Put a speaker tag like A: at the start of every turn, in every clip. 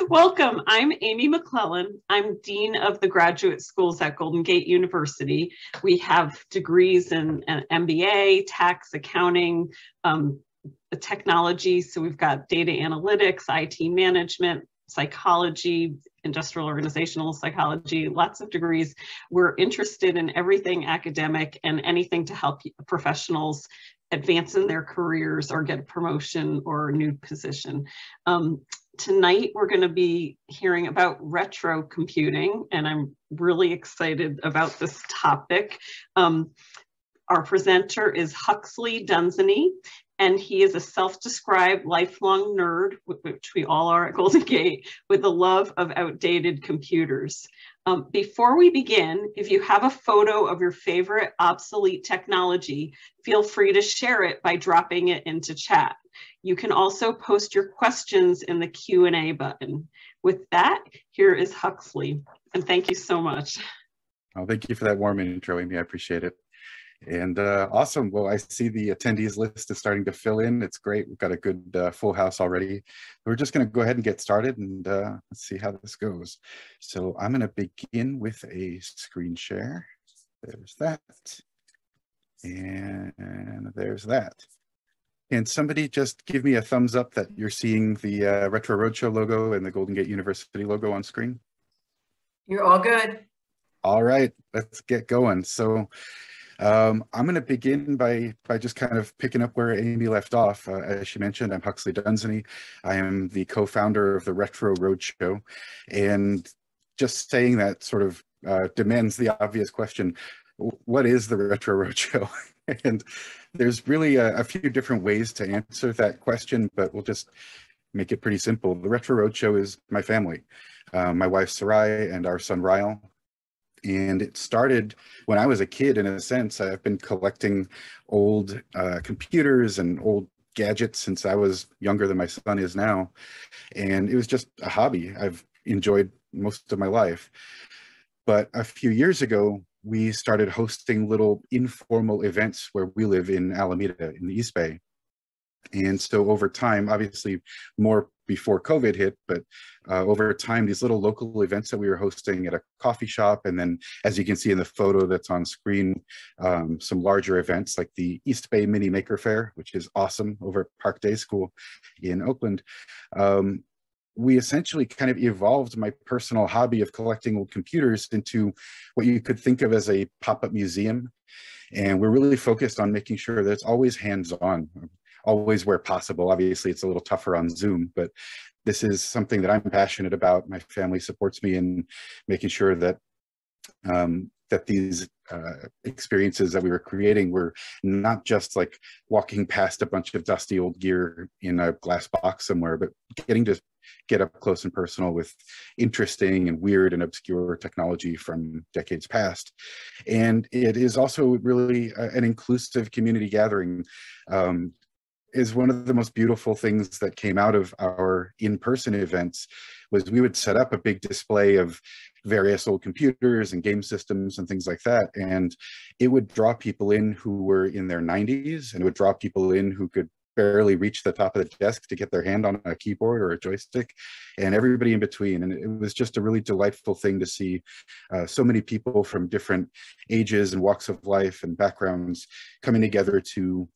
A: Welcome. I'm Amy McClellan. I'm Dean of the Graduate Schools at Golden Gate University. We have degrees in MBA, tax, accounting, technology. So we've got data analytics, IT management, psychology, industrial organizational psychology, lots of degrees. We're interested in everything academic and anything to help professionals advance in their careers or get a promotion or a new position. Tonight, we're going to be hearing about retro computing, and I'm really excited about this topic. Our presenter is Huxley Dunsany, and he is a self-described lifelong nerd, which we all are at Golden Gate, with a love of outdated computers. Before we begin, if you have a photo of your favorite obsolete technology, feel free to share it by dropping it into chat. You can also post your questions in the Q&A button. With that, here is Huxley, and thank you so much.
B: Oh, thank you for that warm intro, Amy. I appreciate it. And awesome. Well, I see the attendees list is starting to fill in. It's great. We've got a good full house already. We're just going to go ahead and get started, and let's see how this goes. So I'm going to begin with a screen share. There's that. And there's that. Can somebody just give me a thumbs up that you're seeing the Retro Roadshow logo and the Golden Gate University logo on screen?
C: You're all good.
B: All right, let's get going. So I'm going to begin by just kind of picking up where Amy left off. As she mentioned, I'm Huxley Dunsany. I am the co-founder of the Retro Roadshow. And just saying that sort of demands the obvious question, what is the Retro Roadshow? And there's really a few different ways to answer that question, but we'll just make it pretty simple. The Retro Roadshow is my family, my wife Sarai and our son Ryle. And it started when I was a kid, in a sense. I've been collecting old computers and old gadgets since I was younger than my son is now. And it was just a hobby I've enjoyed most of my life. But a few years ago, we started hosting little informal events where we live in Alameda in the East Bay. And so over time, obviously more before COVID hit, but over time, these little local events that we were hosting at a coffee shop, and then as you can see in the photo that's on screen, some larger events like the East Bay Mini Maker Fair, which is awesome, over at Park Day School in Oakland. We essentially kind of evolved my personal hobby of collecting old computers into what you could think of as a pop-up museum. And we're really focused on making sure that it's always hands-on, always where possible. Obviously, it's a little tougher on Zoom, but this is something that I'm passionate about. My family supports me in making sure that that these experiences that we were creating were not just like walking past a bunch of dusty old gear in a glass box somewhere, but getting to get up close and personal with interesting and weird and obscure technology from decades past. And it is also really an inclusive community gathering. Is one of the most beautiful things that came out of our in-person events was we would set up a big display of various old computers and game systems and things like that. And it would draw people in who were in their 90s, and it would draw people in who could barely reach the top of the desk to get their hand on a keyboard or a joystick, and everybody in between. And it was just a really delightful thing to see so many people from different ages and walks of life and backgrounds coming together to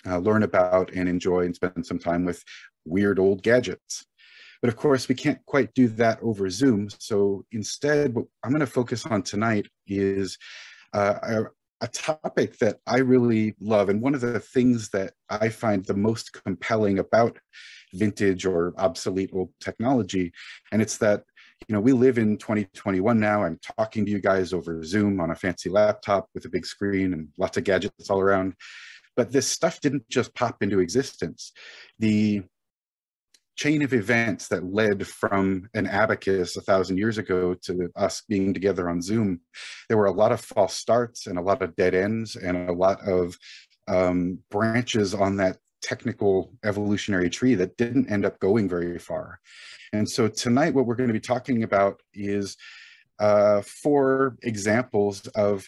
B: learn about and enjoy and spend some time with weird old gadgets. But of course, we can't quite do that over Zoom. So instead, what I'm going to focus on tonight is a topic that I really love. And one of the things that I find the most compelling about vintage or obsolete old technology, and it's that, you know, we live in 2021 now. I'm talking to you guys over Zoom on a fancy laptop with a big screen and lots of gadgets all around. But this stuff didn't just pop into existence. The chain of events that led from an abacus 1,000 years ago to us being together on Zoom, there were a lot of false starts and a lot of dead ends and a lot of branches on that technical evolutionary tree that didn't end up going very far. And so tonight, what we're going to be talking about is 4 examples of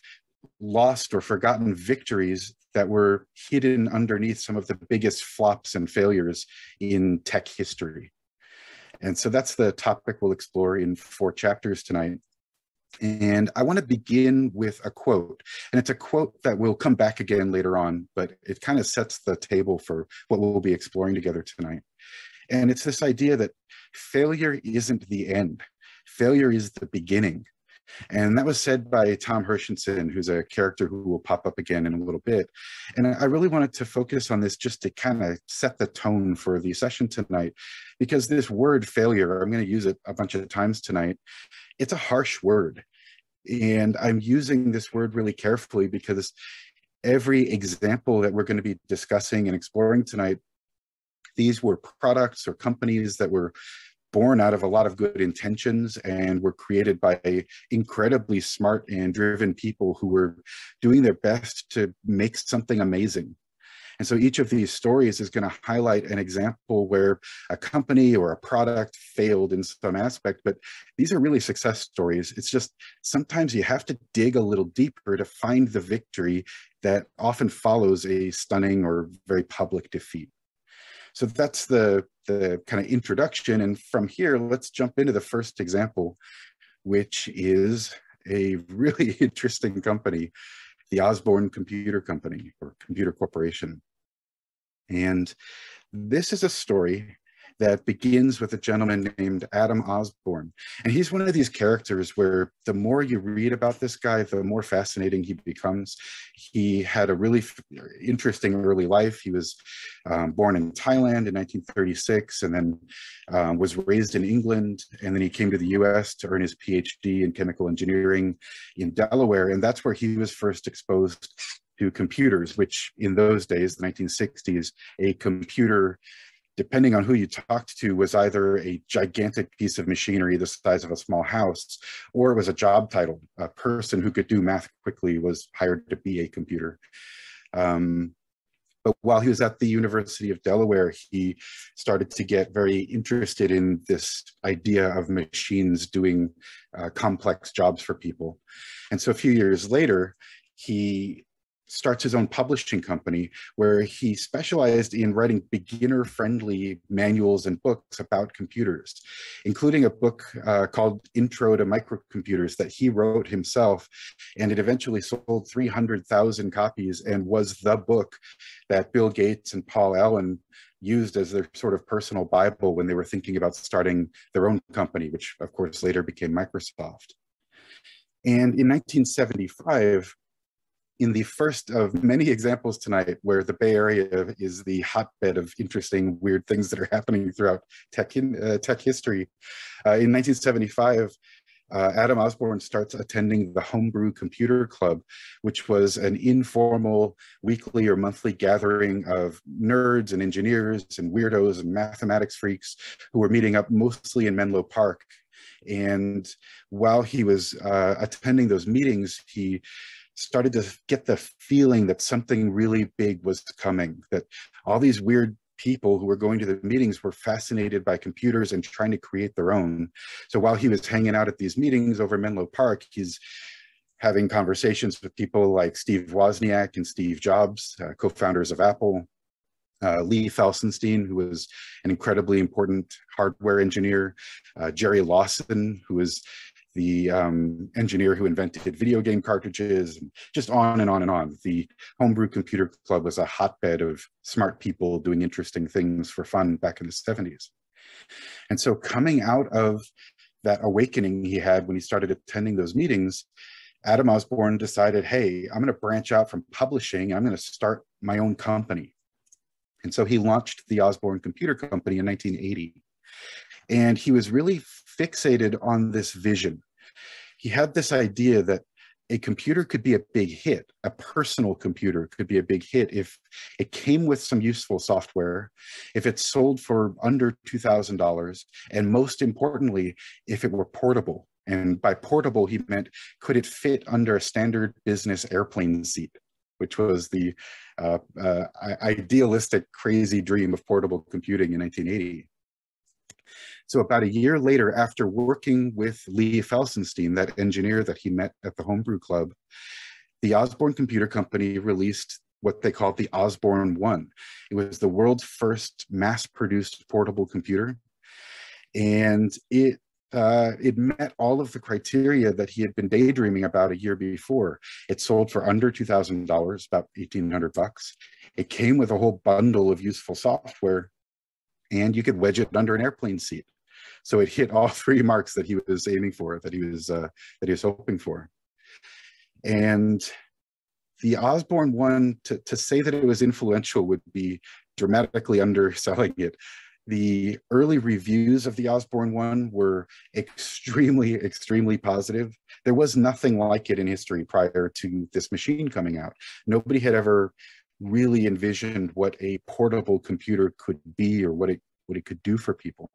B: lost or forgotten victories that were hidden underneath some of the biggest flops and failures in tech history. And so that's the topic we'll explore in 4 chapters tonight. And I want to begin with a quote, and it's a quote that will come back again later on, but it kind of sets the table for what we'll be exploring together tonight. And it's this idea that failure isn't the end. Failure is the beginning. And that was said by Tom Hershenson, who's a character who will pop up again in a little bit. And I really wanted to focus on this just to kind of set the tone for the session tonight, because this word failure, I'm going to use it a bunch of times tonight. It's a harsh word. And I'm using this word really carefully because every example that we're going to be discussing and exploring tonight, these were products or companies that were born out of a lot of good intentions and were created by incredibly smart and driven people who were doing their best to make something amazing. And so each of these stories is going to highlight an example where a company or a product failed in some aspect, but these are really success stories. It's just sometimes you have to dig a little deeper to find the victory that often follows a stunning or very public defeat. So that's the kind of introduction. And from here, let's jump into the first example, which is a really interesting company, the Osborne Computer Company or Computer Corporation. And this is a story that begins with a gentleman named Adam Osborne. And he's one of these characters where the more you read about this guy, the more fascinating he becomes. He had a really interesting early life. He was born in Thailand in 1936 and then was raised in England. And then he came to the US to earn his PhD in chemical engineering in Delaware. And that's where he was first exposed to computers, which in those days, the 1960s, a computer, depending on who you talked to, was either a gigantic piece of machinery the size of a small house, or it was a job title. A person who could do math quickly was hired to be a computer. But while he was at the University of Delaware, he started to get very interested in this idea of machines doing complex jobs for people. And so a few years later, he starts his own publishing company where he specialized in writing beginner-friendly manuals and books about computers, including a book called Intro to Microcomputers that he wrote himself. And it eventually sold 300,000 copies and was the book that Bill Gates and Paul Allen used as their sort of personal Bible when they were thinking about starting their own company, which of course later became Microsoft. And in 1975, in the first of many examples tonight where the Bay Area is the hotbed of interesting, weird things that are happening throughout tech history, in 1975, Adam Osborne starts attending the Homebrew Computer Club, which was an informal weekly or monthly gathering of nerds and engineers and weirdos and mathematics freaks who were meeting up mostly in Menlo Park. And while he was attending those meetings, he started to get the feeling that something really big was coming, that all these weird people who were going to the meetings were fascinated by computers and trying to create their own. So while he was hanging out at these meetings over Menlo Park, he's having conversations with people like Steve Wozniak and Steve Jobs, co-founders of Apple, Lee Felsenstein, who was an incredibly important hardware engineer, Jerry Lawson, who was the engineer who invented video game cartridges, and just on and on and on. The Homebrew Computer Club was a hotbed of smart people doing interesting things for fun back in the 70s. And so coming out of that awakening he had when he started attending those meetings, Adam Osborne decided, hey, I'm going to branch out from publishing and I'm going to start my own company. And so he launched the Osborne Computer Company in 1980. And he was really fixated on this vision. He had this idea that a computer could be a big hit, a personal computer could be a big hit if it came with some useful software, if it sold for under $2,000, and most importantly, if it were portable. And by portable, he meant, could it fit under a standard business airplane seat, which was the idealistic, crazy dream of portable computing in 1980. So about a year later, after working with Lee Felsenstein, that engineer that he met at the Homebrew Club, the Osborne Computer Company released what they called the Osborne One. It was the world's first mass-produced portable computer. And it met all of the criteria that he had been daydreaming about a year before. It sold for under $2,000, about $1,800. It came with a whole bundle of useful software, and you could wedge it under an airplane seat. So it hit all three marks that he was aiming for, that he was hoping for. And the Osborne one, to say that it was influential would be dramatically underselling it. The early reviews of the Osborne one were extremely, extremely positive. There was nothing like it in history prior to this machine coming out. Nobody had ever really envisioned what a portable computer could be, or what it could do for people.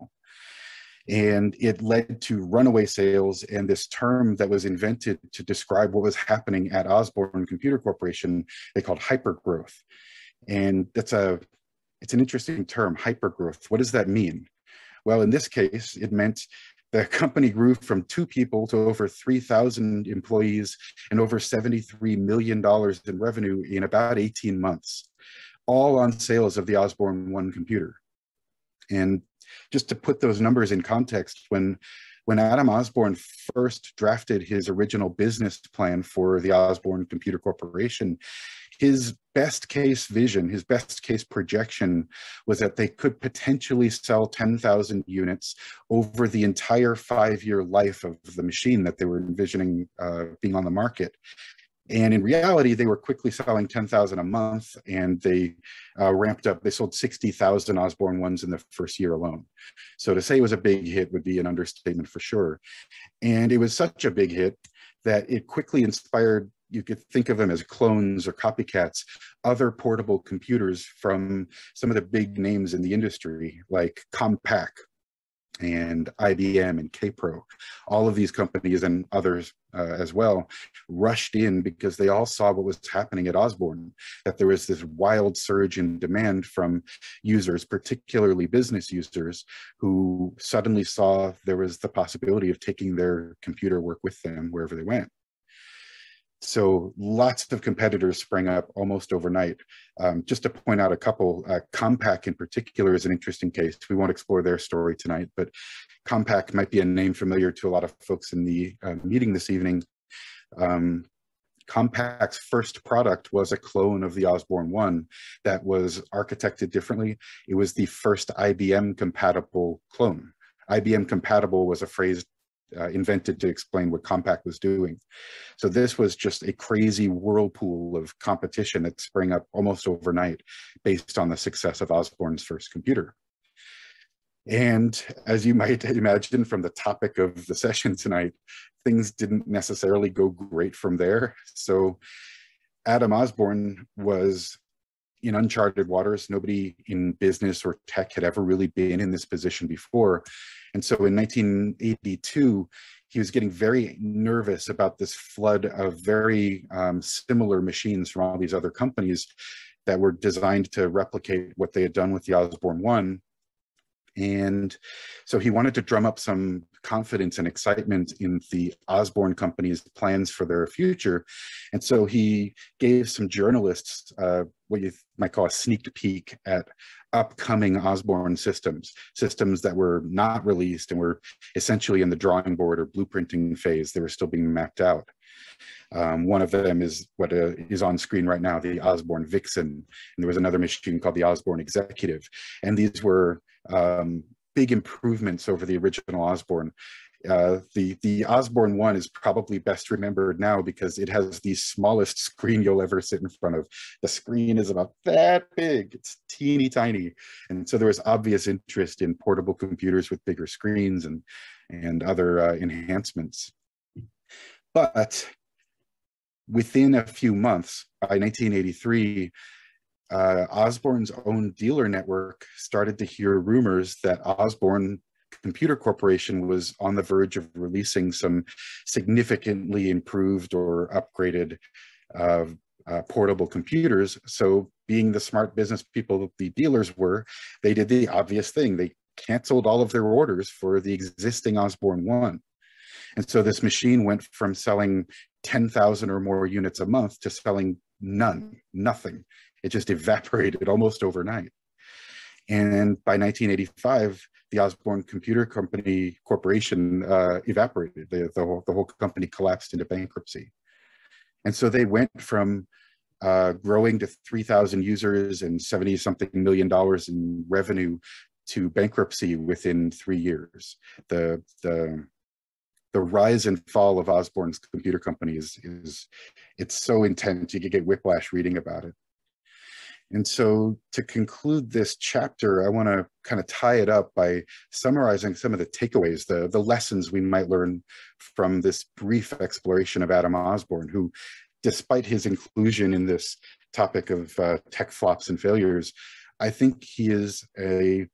B: And it led to runaway sales, and this term that was invented to describe what was happening at Osborne Computer Corporation, they called hypergrowth. And it's an interesting term, hypergrowth. What does that mean? Well, in this case, it meant the company grew from 2 people to over 3,000 employees and over $73 million in revenue in about 18 months, all on sales of the Osborne One computer. And just to put those numbers in context, when Adam Osborne first drafted his original business plan for the Osborne Computer Corporation, his best case vision, his best case projection was that they could potentially sell 10,000 units over the entire 5-year life of the machine that they were envisioning being on the market. And in reality, they were quickly selling 10,000 a month, and they ramped up. They sold 60,000 Osborne Ones in the first year alone. So to say it was a big hit would be an understatement for sure. And it was such a big hit that it quickly inspired, you could think of them as clones or copycats, other portable computers from some of the big names in the industry, like Compaq and IBM and Kpro. All of these companies and others as well rushed in because they all saw what was happening at Osborne, that there was this wild surge in demand from users, particularly business users, who suddenly saw there was the possibility of taking their computer work with them wherever they went. So lots of competitors sprang up almost overnight. Just to point out a couple, Compaq in particular is an interesting case. We won't explore their story tonight, but Compaq might be a name familiar to a lot of folks in the meeting this evening. Compaq's first product was a clone of the Osborne One that was architected differently. It was the first IBM compatible clone. IBM compatible was a phrase invented to explain what Compaq was doing. So this was just a crazy whirlpool of competition that sprang up almost overnight based on the success of Osborne's first computer. And as you might imagine from the topic of the session tonight, things didn't necessarily go great from there. So Adam Osborne was in uncharted waters. Nobody in business or tech had ever really been in this position before. And so in 1982, he was getting very nervous about this flood of very similar machines from all these other companies that were designed to replicate what they had done with the Osborne One. And so he wanted to drum up some confidence and excitement in the Osborne company's plans for their future. And so he gave some journalists what you might call a sneak peek at upcoming Osborne systems that were not released and were essentially in the drawing board or blueprinting phase. They were still being mapped out. One of them is what is on screen right now, the Osborne Vixen. And there was another machine called the Osborne Executive. And these were big improvements over the original Osborne. The Osborne One is probably best remembered now because it has the smallest screen you'll ever sit in front of. The screen is about that big. It's teeny tiny. And so there was obvious interest in portable computers with bigger screens and other enhancements. But within a few months, by 1983, Osborne's own dealer network started to hear rumors that Osborne Computer Corporation was on the verge of releasing some significantly improved or upgraded portable computers. So being the smart business people the dealers were, they did the obvious thing. They canceled all of their orders for the existing Osborne One. And so this machine went from selling 10,000 or more units a month to selling nothing. It just evaporated almost overnight. And by 1985, the Osborne Computer Company Corporation evaporated. The whole company collapsed into bankruptcy. And so they went from growing to 3,000 users and $70-something million in revenue to bankruptcy within 3 years. The rise and fall of Osborne's computer company it's so intense, you could get whiplash reading about it. And so to conclude this chapter, I want to kind of tie it up by summarizing some of the takeaways, the lessons we might learn from this brief exploration of Adam Osborne, who, despite his inclusion in this topic of tech flops and failures, I think he is an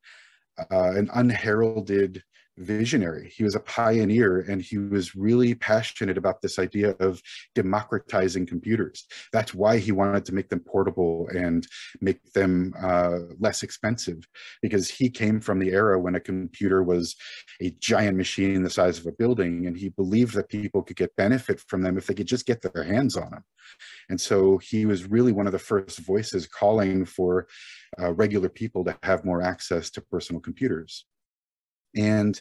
B: unheralded visionary. He was a pioneer, and he was really passionate about this idea of democratizing computers. That's why he wanted to make them portable and make them less expensive, because he came from the era when a computer was a giant machine the size of a building, and he believed that people could get benefit from them if they could just get their hands on them. And so he was really one of the first voices calling for regular people to have more access to personal computers. And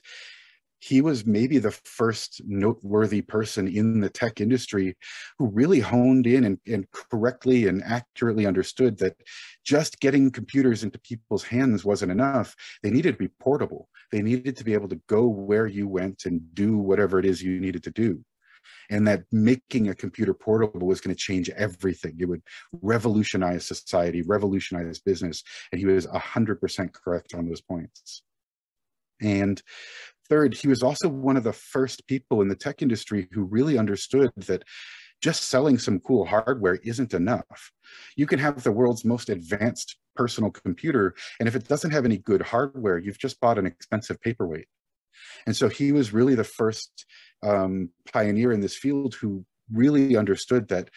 B: he was maybe the first noteworthy person in the tech industry who really honed in and correctly and accurately understood that just getting computers into people's hands wasn't enough. They needed to be portable. They needed to be able to go where you went and do whatever it is you needed to do. And that making a computer portable was going to change everything. It would revolutionize society, revolutionize business. And he was 100% correct on those points. And third, he was also one of the first people in the tech industry who really understood that just selling some cool hardware isn't enough. You can have the world's most advanced personal computer, and if it doesn't have any good hardware, you've just bought an expensive paperweight. And so he was really the first pioneer in this field who really understood that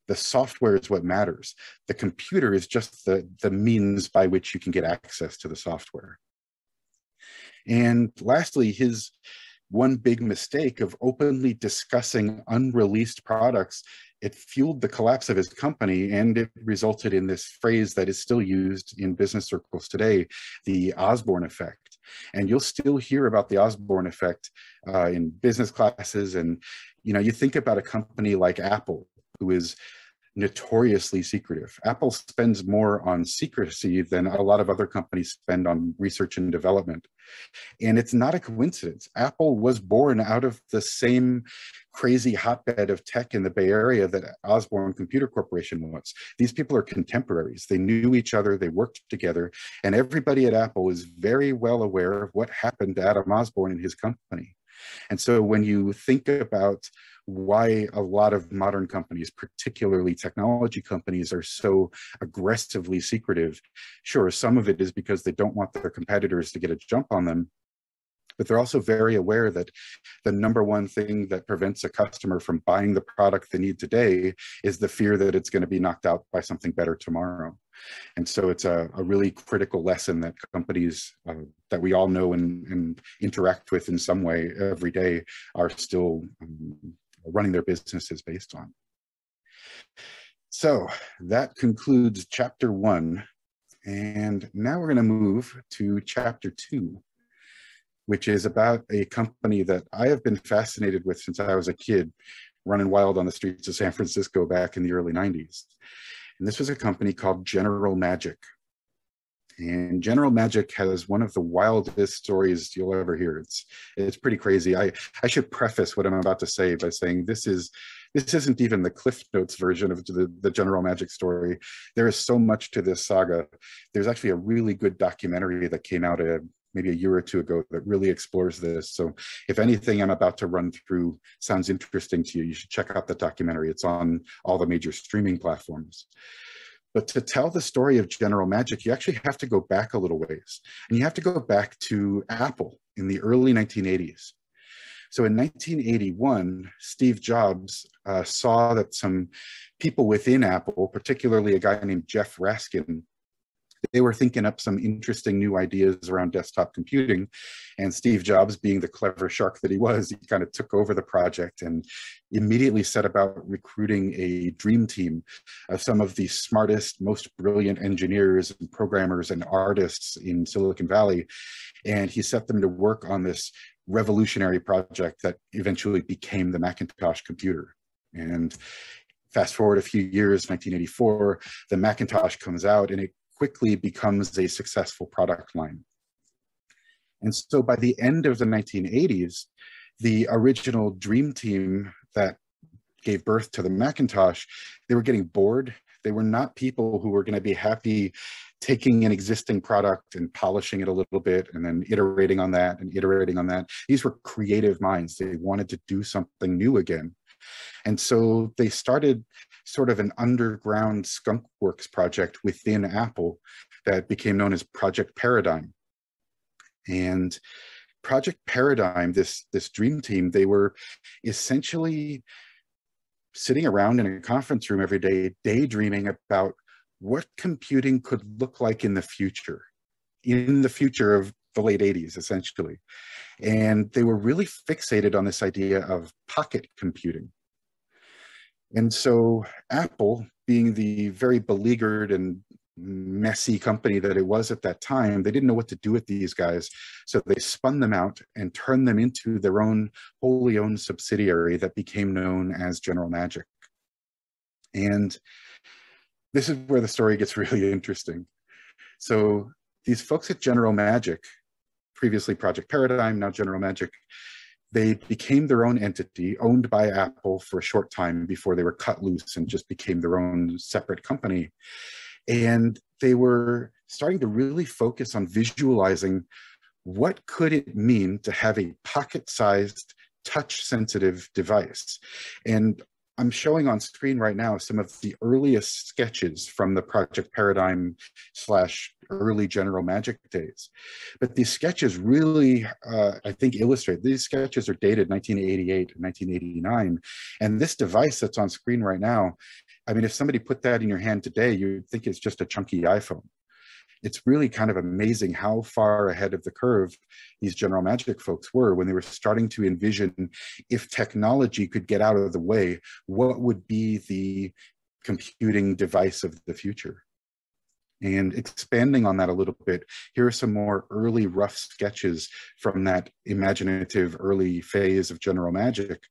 B: the software is what matters. The computer is just the means by which you can get access to the software. And lastly, his one big mistake of openly discussing unreleased products, it fueled the collapse of his company, and it resulted in this phrase that is still used in business circles today, the Osborne Effect. And you'll still hear about the Osborne Effect in business classes. And, you know, you think about a company like Apple, who is notoriously secretive. Apple spends more on secrecy than a lot of other companies spend on research and development. And it's not a coincidence. Apple was born out of the same crazy hotbed of tech in the Bay Area that Osborne Computer Corporation was. These people are contemporaries. They knew each other, they worked together, and everybody at Apple is very well aware of what happened to Adam Osborne and his company. And so when you think about why a lot of modern companies, particularly technology companies, are so aggressively secretive, sure, some of it is because they don't want their competitors to get a jump on them, but they're also very aware that the number one thing that prevents a customer from buying the product they need today is the fear that it's going to be knocked out by something better tomorrow. And so it's a really critical lesson that companies that we all know and interact with in some way every day are still running their businesses based on. So that concludes chapter 1. And now we're going to move to chapter 2, which is about a company that I have been fascinated with since I was a kid, running wild on the streets of San Francisco back in the early 90s. And this was a company called General Magic. And General Magic has one of the wildest stories you'll ever hear. It's pretty crazy. I should preface what I'm about to say by saying this isn't even the Cliff Notes version of the General Magic story. There is so much to this saga. There's actually a really good documentary that came out maybe a year or two ago that really explores this. So if anything I'm about to run through sounds interesting to you, you should check out the documentary. It's on all the major streaming platforms. But to tell the story of General Magic, you actually have to go back a little ways. And you have to go back to Apple in the early 1980s. So in 1981, Steve Jobs saw that some people within Apple, particularly a guy named Jeff Raskin, they were thinking up some interesting new ideas around desktop computing. And Steve Jobs, being the clever shark that he was, he kind of took over the project and immediately set about recruiting a dream team of some of the smartest, most brilliant engineers and programmers and artists in Silicon Valley. And he set them to work on this revolutionary project that eventually became the Macintosh computer. And fast forward a few years, 1984, the Macintosh comes out and it quickly becomes a successful product line. And so by the end of the 1980s, the original dream team that gave birth to the Macintosh, they were getting bored. They were not people who were going to be happy taking an existing product and polishing it a little bit and then iterating on that and iterating on that. These were creative minds. They wanted to do something new again. And so they started sort of an underground skunkworks project within Apple that became known as Project Paradigm. And Project Paradigm, this dream team, they were essentially sitting around in a conference room every day, daydreaming about what computing could look like in the future of the late 80s, essentially. And they were really fixated on this idea of pocket computing. And so Apple, being the very beleaguered and messy company that it was at that time, they didn't know what to do with these guys. So they spun them out and turned them into their own wholly owned subsidiary that became known as General Magic. And this is where the story gets really interesting. So these folks at General Magic, previously Project Paradigm, now General Magic, they became their own entity, owned by Apple for a short time before they were cut loose and just became their own separate company. And they were starting to really focus on visualizing what could it mean to have a pocket-sized, touch-sensitive device. And I'm showing on screen right now some of the earliest sketches from the Project Paradigm / early General Magic days. But these sketches really, I think, illustrate. These sketches are dated 1988 and 1989. And this device that's on screen right now, I mean, if somebody put that in your hand today, you'd think it's just a chunky iPhone. It's really kind of amazing how far ahead of the curve these General Magic folks were when they were starting to envision, if technology could get out of the way, what would be the computing device of the future? And expanding on that a little bit, here are some more early rough sketches from that imaginative early phase of General Magic,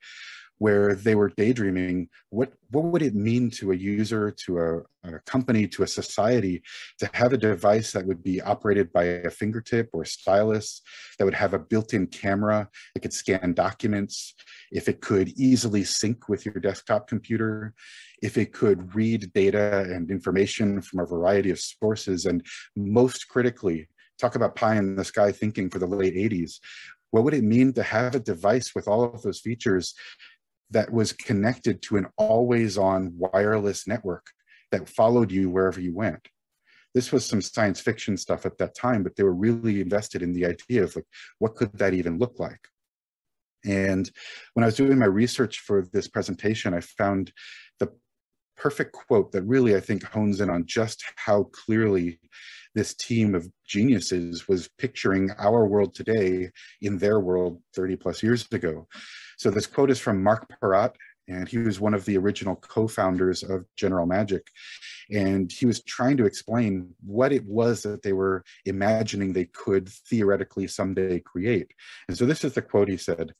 B: where they were daydreaming, what would it mean to a user, to a company, to a society, to have a device that would be operated by a fingertip or stylus, that would have a built-in camera, that could scan documents, if it could easily sync with your desktop computer, if it could read data and information from a variety of sources, and most critically, talk about pie in the sky thinking for the late 80s, what would it mean to have a device with all of those features that was connected to an always-on wireless network that followed you wherever you went? This was some science fiction stuff at that time, but they were really invested in the idea of, like, what could that even look like? And when I was doing my research for this presentation, I found the perfect quote that really, I think, hones in on just how clearly this team of geniuses was picturing our world today in their world 30 plus years ago. So this quote is from Mark Peratt, and he was one of the original co-founders of General Magic. And he was trying to explain what it was that they were imagining they could theoretically someday create. And so this is the quote he said: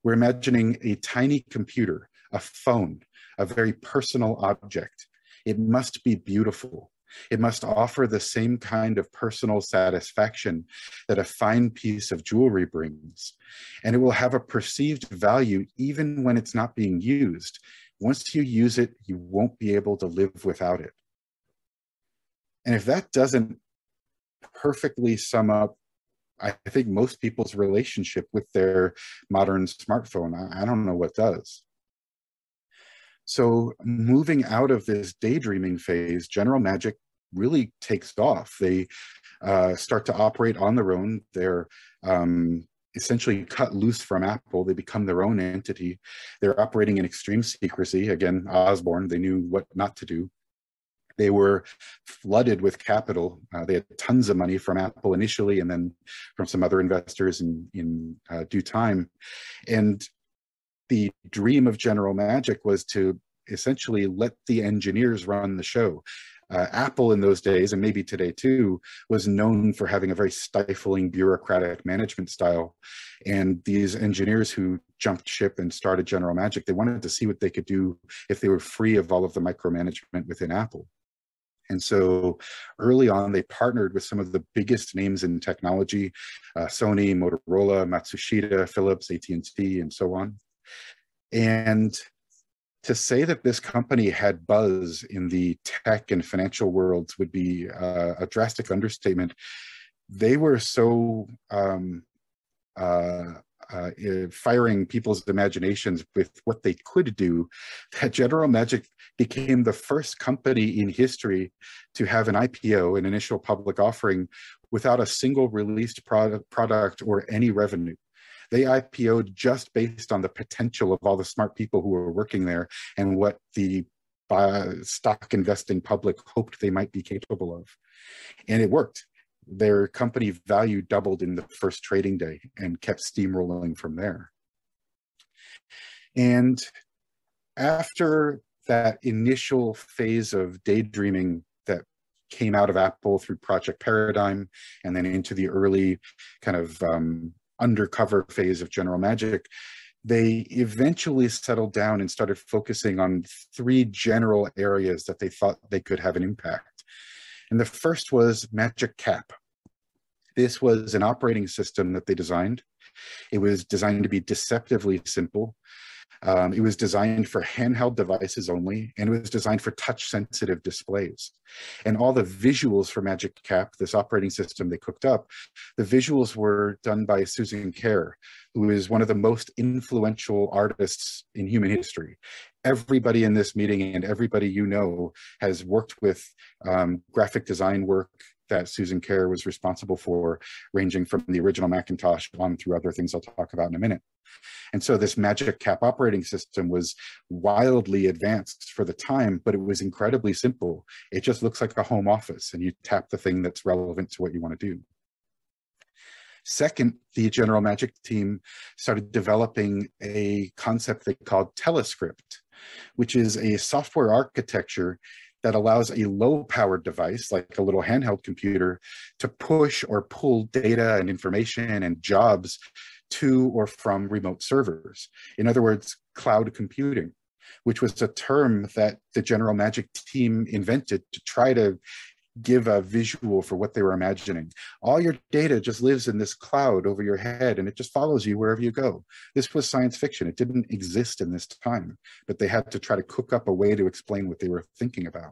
B: "We're imagining a tiny computer, a phone, a very personal object. It must be beautiful. It must offer the same kind of personal satisfaction that a fine piece of jewelry brings. And it will have a perceived value even when it's not being used. Once you use it, you won't be able to live without it." And if that doesn't perfectly sum up, I think, most people's relationship with their modern smartphone, I don't know what does. So moving out of this daydreaming phase, General Magic really takes off. They start to operate on their own. They're essentially cut loose from Apple. They become their own entity. They're operating in extreme secrecy. Again, Osborne, they knew what not to do. They were flooded with capital. They had tons of money from Apple initially, and then from some other investors in due time. And the dream of General Magic was to essentially let the engineers run the show. Apple in those days, and maybe today too, was known for having a very stifling bureaucratic management style. And these engineers who jumped ship and started General Magic, they wanted to see what they could do if they were free of all of the micromanagement within Apple. And so early on, they partnered with some of the biggest names in technology, Sony, Motorola, Matsushita, Philips, AT&T, and so on. And to say that this company had buzz in the tech and financial worlds would be a drastic understatement. They were so firing people's imaginations with what they could do that General Magic became the first company in history to have an IPO, an initial public offering, without a single released product or any revenue. They IPO'd just based on the potential of all the smart people who were working there and what the stock investing public hoped they might be capable of. And it worked. Their company value doubled in the first trading day and kept steamrolling from there. And after that initial phase of daydreaming that came out of Apple through Project Paradigm and then into the early kind of undercover phase of General Magic, they eventually settled down and started focusing on three general areas that they thought they could have an impact. And the first was Magic Cap. This was an operating system that they designed. It was designed to be deceptively simple. It was designed for handheld devices only, and it was designed for touch-sensitive displays. And all the visuals for Magic Cap, this operating system they cooked up, the visuals were done by Susan Kare, who is one of the most influential artists in human history. Everybody in this meeting and everybody you know has worked with graphic design work that Susan Kare was responsible for, ranging from the original Macintosh on through other things I'll talk about in a minute. And so this Magic Cap operating system was wildly advanced for the time, but it was incredibly simple. It just looks like a home office, and you tap the thing that's relevant to what you want to do. Second, the General Magic team started developing a concept they called Telescript, which is a software architecture that allows a low-powered device, like a little handheld computer, to push or pull data and information and jobs to or from remote servers. In other words, cloud computing, which was a term that the General Magic team invented to try to give a visual for what they were imagining. All your data just lives in this cloud over your head, and it just follows you wherever you go. This was science fiction. It didn't exist in this time, but they had to try to cook up a way to explain what they were thinking about.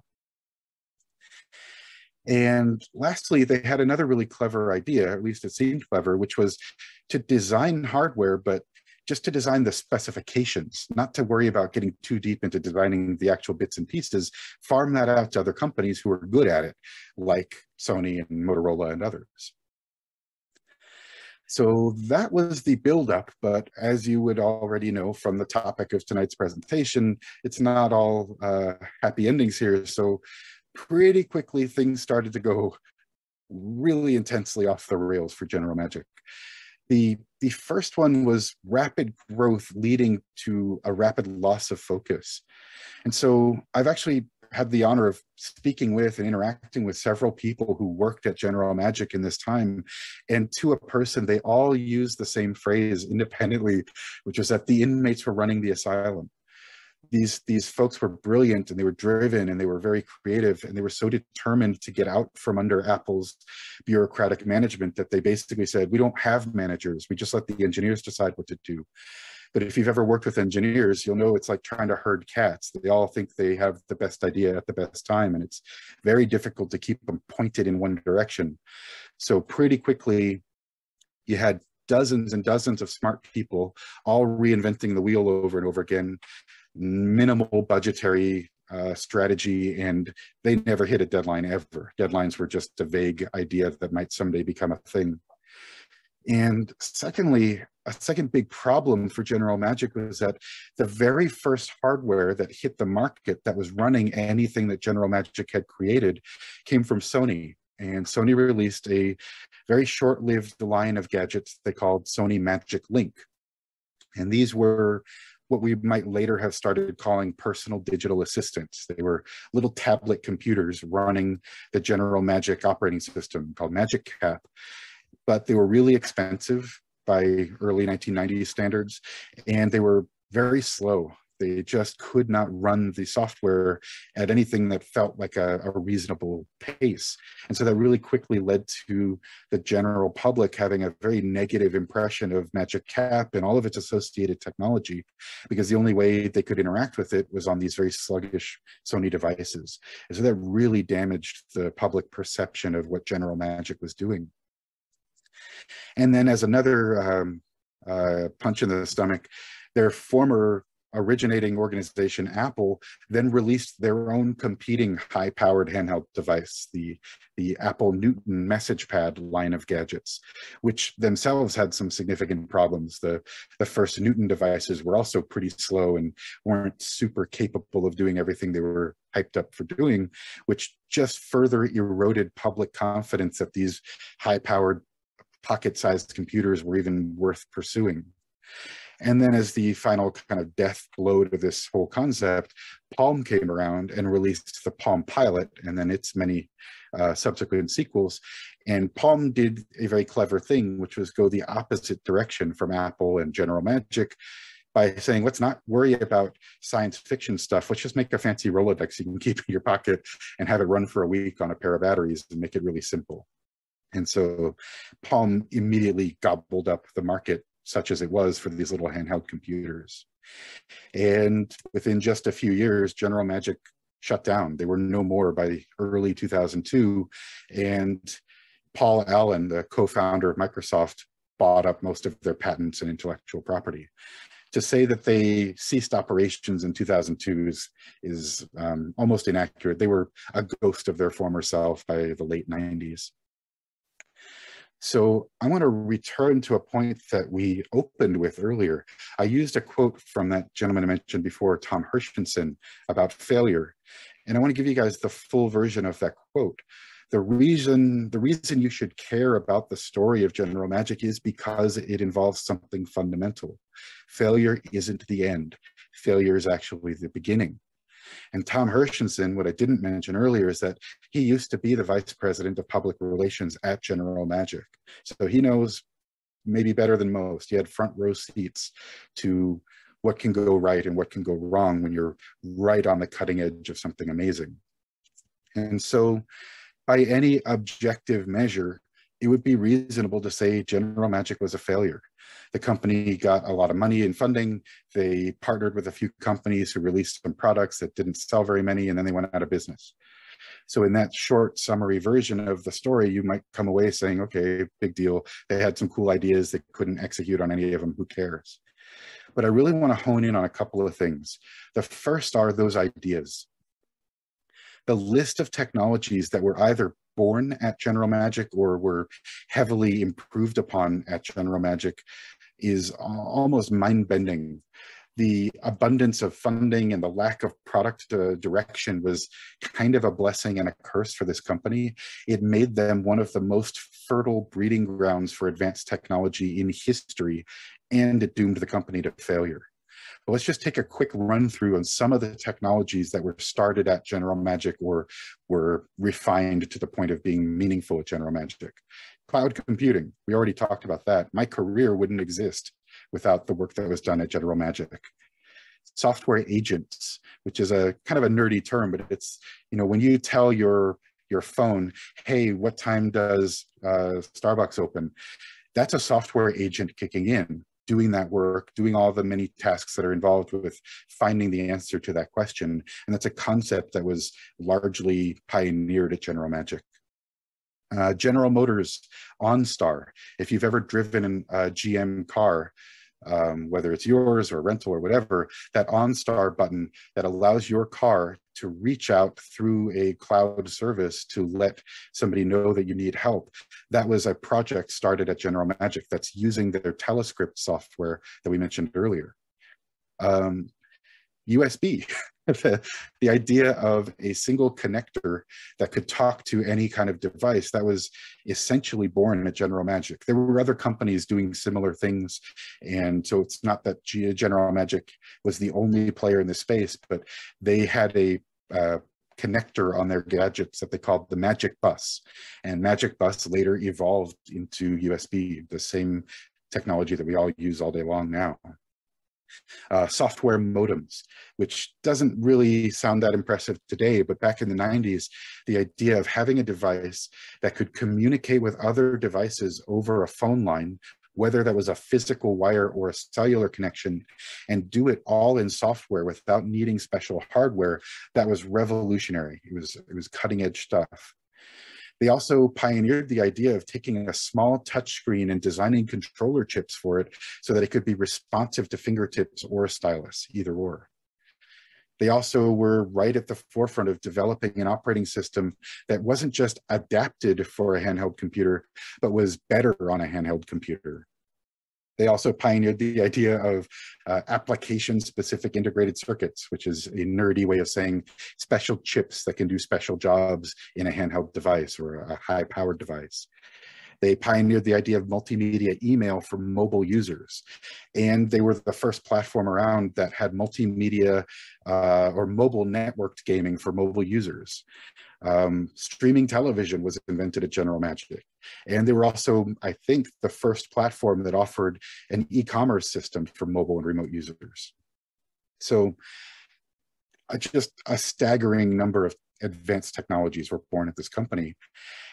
B: And lastly, they had another really clever idea, at least it seemed clever, which was to design hardware, but just to design the specifications, not to worry about getting too deep into designing the actual bits and pieces, farm that out to other companies who are good at it, like Sony and Motorola and others. So that was the buildup, but as you would already know from the topic of tonight's presentation, it's not all happy endings here. So pretty quickly, things started to go really intensely off the rails for General Magic. The first one was rapid growth leading to a rapid loss of focus. And so I've actually had the honor of speaking with and interacting with several people who worked at General Magic in this time. And to a person, they all used the same phrase independently, which was that the inmates were running the asylum. These folks were brilliant, and they were driven, and they were very creative, and they were so determined to get out from under Apple's bureaucratic management that they basically said, we don't have managers, we just let the engineers decide what to do. But if you've ever worked with engineers, you'll know it's like trying to herd cats. They all think they have the best idea at the best time, and it's very difficult to keep them pointed in one direction. So pretty quickly, you had dozens and dozens of smart people all reinventing the wheel over and over again, minimal budgetary strategy, and they never hit a deadline ever. Deadlines were just a vague idea that might someday become a thing. And secondly, a second big problem for General Magic was that the very first hardware that hit the market that was running anything that General Magic had created came from Sony. And Sony released a very short-lived line of gadgets they called Sony Magic Link. And these were what we might later have started calling personal digital assistants. They were little tablet computers running the General Magic operating system called Magic Cap, but they were really expensive by early 1990s standards, and they were very slow. They just could not run the software at anything that felt like a reasonable pace. And so that really quickly led to the general public having a very negative impression of Magic Cap and all of its associated technology, because the only way they could interact with it was on these very sluggish Sony devices. And so that really damaged the public perception of what General Magic was doing. And then as another punch in the stomach, their former originating organization, Apple, then released their own competing high-powered handheld device, the Apple Newton message pad line of gadgets, which themselves had some significant problems. The first Newton devices were also pretty slow and weren't super capable of doing everything they were hyped up for doing, which just further eroded public confidence that these high-powered pocket-sized computers were even worth pursuing. And then as the final kind of death blow to this whole concept, Palm came around and released the Palm Pilot and then its many subsequent sequels. And Palm did a very clever thing, which was go the opposite direction from Apple and General Magic by saying, let's not worry about science fiction stuff. Let's just make a fancy Rolodex you can keep in your pocket and have it run for a week on a pair of batteries and make it really simple. And so Palm immediately gobbled up the market, such as it was for these little handheld computers. And within just a few years, General Magic shut down. They were no more by early 2002. And Paul Allen, the co-founder of Microsoft, bought up most of their patents and intellectual property. To say that they ceased operations in 2002 is almost inaccurate. They were a ghost of their former self by the late 90s. So I want to return to a point that we opened with earlier. I used a quote from that gentleman I mentioned before, Tom Hershenson, about failure. And I want to give you guys the full version of that quote. The reason you should care about the story of General Magic is because it involves something fundamental. Failure isn't the end. Failure is actually the beginning. And Tom Hershenson, what I didn't mention earlier, is that he used to be the vice president of public relations at General Magic. So he knows maybe better than most. He had front row seats to what can go right and what can go wrong when you're right on the cutting edge of something amazing. And so by any objective measure, it would be reasonable to say General Magic was a failure. The company got a lot of money in funding. They partnered with a few companies who released some products that didn't sell very many, and then they went out of business. So in that short summary version of the story, you might come away saying, okay, big deal. They had some cool ideas. They couldn't execute on any of them. Who cares? But I really want to hone in on a couple of things. The first are those ideas. The list of technologies that were either born at General Magic or were heavily improved upon at General Magic is almost mind-bending. The abundance of funding and the lack of product direction was kind of a blessing and a curse for this company. It made them one of the most fertile breeding grounds for advanced technology in history, and it doomed the company to failure. But let's just take a quick run through on some of the technologies that were started at General Magic or were refined to the point of being meaningful at General Magic. Cloud computing, we already talked about that. My career wouldn't exist without the work that was done at General Magic. Software agents, which is a kind of a nerdy term, but it's, you know, when you tell your phone, hey, what time does Starbucks open? That's a software agent kicking in, doing that work, doing all the many tasks that are involved with finding the answer to that question. And that's a concept that was largely pioneered at General Magic. General Motors OnStar. If you've ever driven a GM car, whether it's yours or rental or whatever, that OnStar button that allows your car to reach out through a cloud service to let somebody know that you need help. That was a project started at General Magic that's using their telescript software that we mentioned earlier. USB, the idea of a single connector that could talk to any kind of device, that was essentially born at General Magic. There were other companies doing similar things, and so it's not that General Magic was the only player in the space, but they had a connector on their gadgets that they called the Magic Bus, and Magic Bus later evolved into USB, the same technology that we all use all day long now. Software modems, which doesn't really sound that impressive today, but back in the 90s, the idea of having a device that could communicate with other devices over a phone line, whether that was a physical wire or a cellular connection, and do it all in software without needing special hardware, that was revolutionary. It was cutting edge stuff. They also pioneered the idea of taking a small touchscreen and designing controller chips for it so that it could be responsive to fingertips or a stylus, either or. They also were right at the forefront of developing an operating system that wasn't just adapted for a handheld computer, but was better on a handheld computer. They also pioneered the idea of application-specific integrated circuits, which is a nerdy way of saying special chips that can do special jobs in a handheld device or a high-powered device. They pioneered the idea of multimedia email for mobile users. And they were the first platform around that had multimedia or mobile networked gaming for mobile users. Streaming television was invented at General Magic. And they were also, I think, the first platform that offered an e-commerce system for mobile and remote users. So just a staggering number of advanced technologies were born at this company.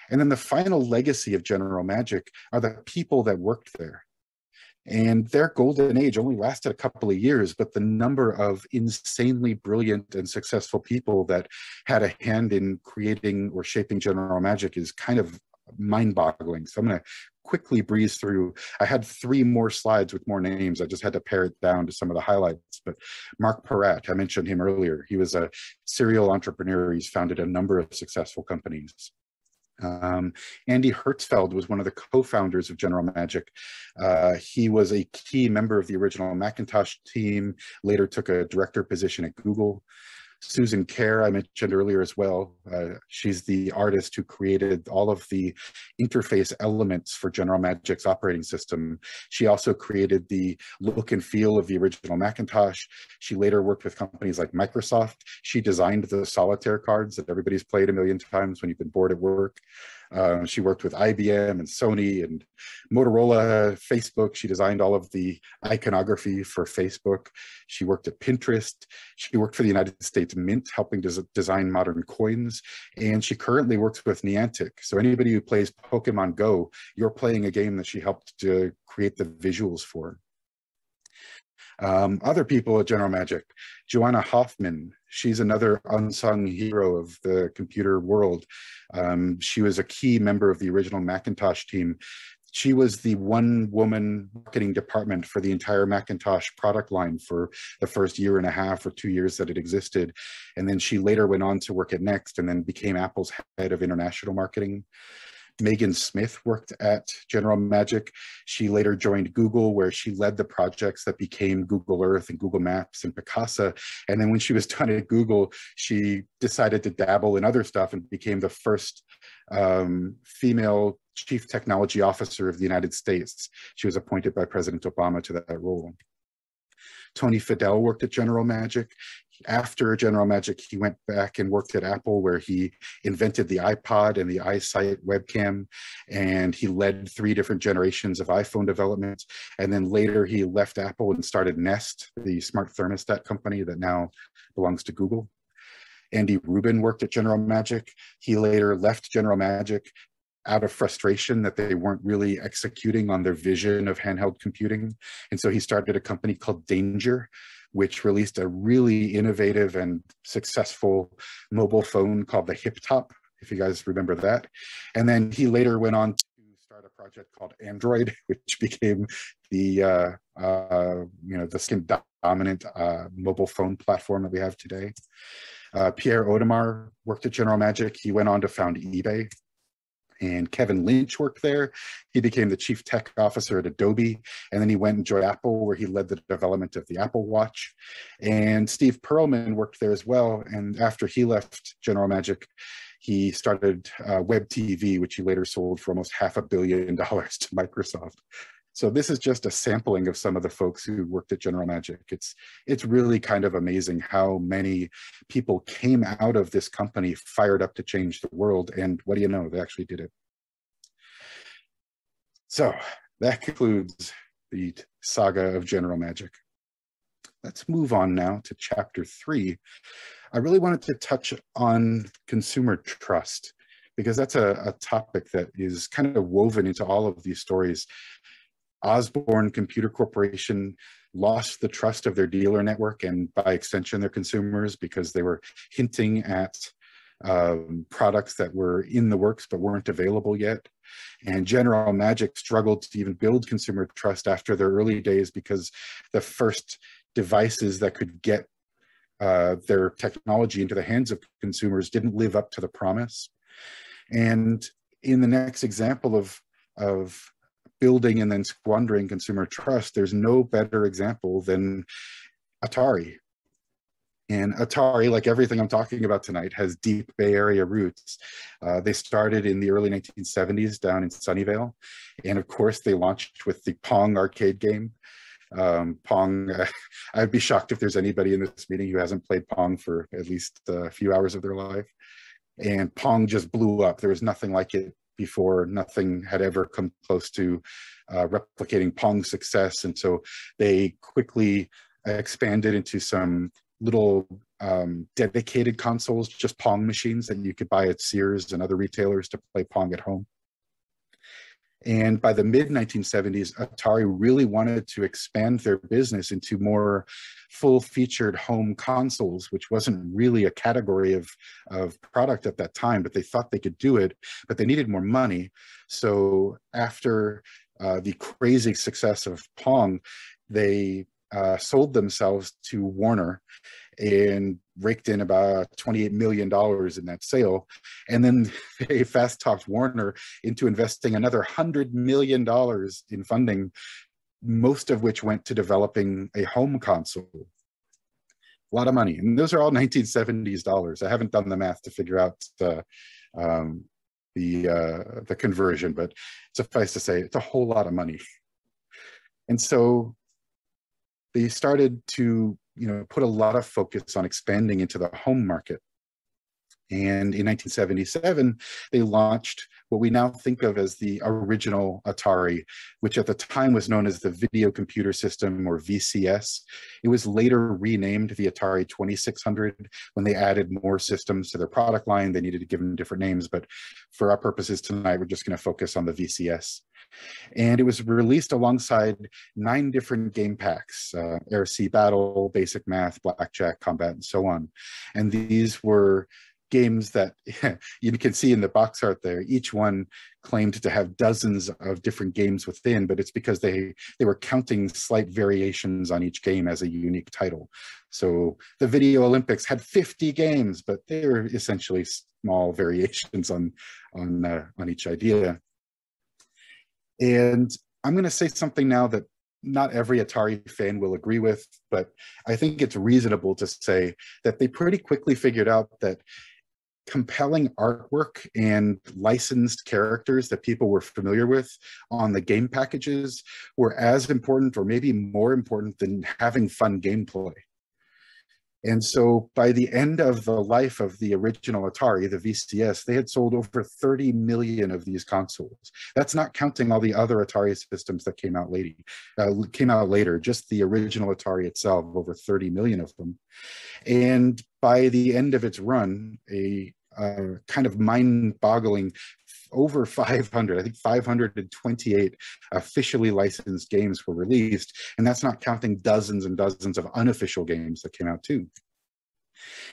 B: And then the final legacy of General Magic are the people that worked there. And their golden age only lasted a couple of years, but the number of insanely brilliant and successful people that had a hand in creating or shaping General Magic is kind of mind-boggling. So I'm going to quickly breeze through. I had 3 more slides with more names. I just had to pare it down to some of the highlights. But Mark Peratt, I mentioned him earlier. He was a serial entrepreneur. He's founded a number of successful companies. Andy Hertzfeld was one of the co-founders of General Magic. He was a key member of the original Macintosh team, later took a director position at Google. Susan Kerr, I mentioned earlier as well. She's the artist who created all of the interface elements for General Magic's operating system. She also created the look and feel of the original Macintosh. She later worked with companies like Microsoft. She designed the solitaire cards that everybody's played a million times when you've been bored at work. She worked with IBM and Sony and Motorola, Facebook. She designed all of the iconography for Facebook. She worked at Pinterest. She worked for the United States Mint, helping design modern coins. And she currently works with Niantic. So anybody who plays Pokemon Go, you're playing a game that she helped to create the visuals for. Other people at General Magic, Joanna Hoffman, she's another unsung hero of the computer world. She was a key member of the original Macintosh team. She was the one-woman marketing department for the entire Macintosh product line for the first 1.5 or 2 years that it existed. And then she later went on to work at Next and then became Apple's head of international marketing. Megan Smith worked at General Magic. She later joined Google, where she led the projects that became Google Earth and Google Maps and Picasa. And then when she was done at Google, she decided to dabble in other stuff and became the first female chief technology officer of the United States. She was appointed by President Obama to that role. Tony Fadell worked at General Magic. After General Magic, he went back and worked at Apple, where he invented the iPod and the iSight webcam, and he led 3 different generations of iPhone development. And then later he left Apple and started Nest, the smart thermostat company that now belongs to Google. Andy Rubin worked at General Magic. He later left General Magic out of frustration that they weren't really executing on their vision of handheld computing. And so he started a company called Danger, which released a really innovative and successful mobile phone called the Hip Top, if you guys remember that. And then he later went on to start a project called Android, which became the the dominant mobile phone platform that we have today. Pierre Audemars worked at General Magic. He went on to found eBay. And Kevin Lynch worked there. He became the chief tech officer at Adobe. And then he went and joined Apple, where he led the development of the Apple Watch. And Steve Perlman worked there as well. And after he left General Magic, he started Web TV, which he later sold for almost $500 million to Microsoft. So this is just a sampling of some of the folks who worked at General Magic. It's really kind of amazing how many people came out of this company fired up to change the world. And what do you know? They actually did it. So that concludes the saga of General Magic. Let's move on now to chapter 3. I really wanted to touch on consumer trust, because that's a topic that is kind of woven into all of these stories. Osborne Computer Corporation lost the trust of their dealer network, and by extension their consumers, because they were hinting at products that were in the works but weren't available yet. And General Magic struggled to even build consumer trust after their early days, because the first devices that could get their technology into the hands of consumers didn't live up to the promise. And in the next example of building and then squandering consumer trust, there's no better example than Atari. And Atari, like everything I'm talking about tonight, has deep Bay Area roots. They started in the early 1970s down in Sunnyvale. And of course, they launched with the Pong arcade game. Pong, I'd be shocked if there's anybody in this meeting who hasn't played Pong for at least a few hours of their life. And Pong just blew up. There was nothing like it before. Nothing had ever come close to replicating Pong's success. And so they quickly expanded into some little dedicated consoles, just Pong machines that you could buy at Sears and other retailers to play Pong at home. And by the mid-1970s, Atari really wanted to expand their business into more full-featured home consoles, which wasn't really a category of product at that time, but they thought they could do it, but they needed more money. So after the crazy success of Pong, they sold themselves to Warner and raked in about $28 million in that sale. And then they fast-talked Warner into investing another $100 million in funding, most of which went to developing a home console. A lot of money. And those are all 1970s dollars. I haven't done the math to figure out the conversion, but suffice to say, it's a whole lot of money. And so they started to put a lot of focus on expanding into the home market. And in 1977, they launched what we now think of as the original Atari, which at the time was known as the Video Computer System, or VCS. It was later renamed the Atari 2600 when they added more systems to their product line. They needed to give them different names, but for our purposes tonight, we're just going to focus on the VCS. And it was released alongside 9 different game packs, Air Sea Battle, Basic Math, Blackjack, Combat, and so on. And these were games that you can see in the box art there. Each one claimed to have dozens of different games within, but it's because they were counting slight variations on each game as a unique title. So the Video Olympics had 50 games, but they were essentially small variations on each idea. And I'm going to say something now that not every Atari fan will agree with, but I think it's reasonable to say that they pretty quickly figured out that compelling artwork and licensed characters that people were familiar with on the game packages were as important, or maybe more important, than having fun gameplay. And so by the end of the life of the original Atari, the VCS, they had sold over 30 million of these consoles. That's not counting all the other Atari systems that came out later, just the original Atari itself, over 30 million of them. And by the end of its run, a kind of mind-boggling over 500, I think 528 officially licensed games were released, and that's not counting dozens and dozens of unofficial games that came out too.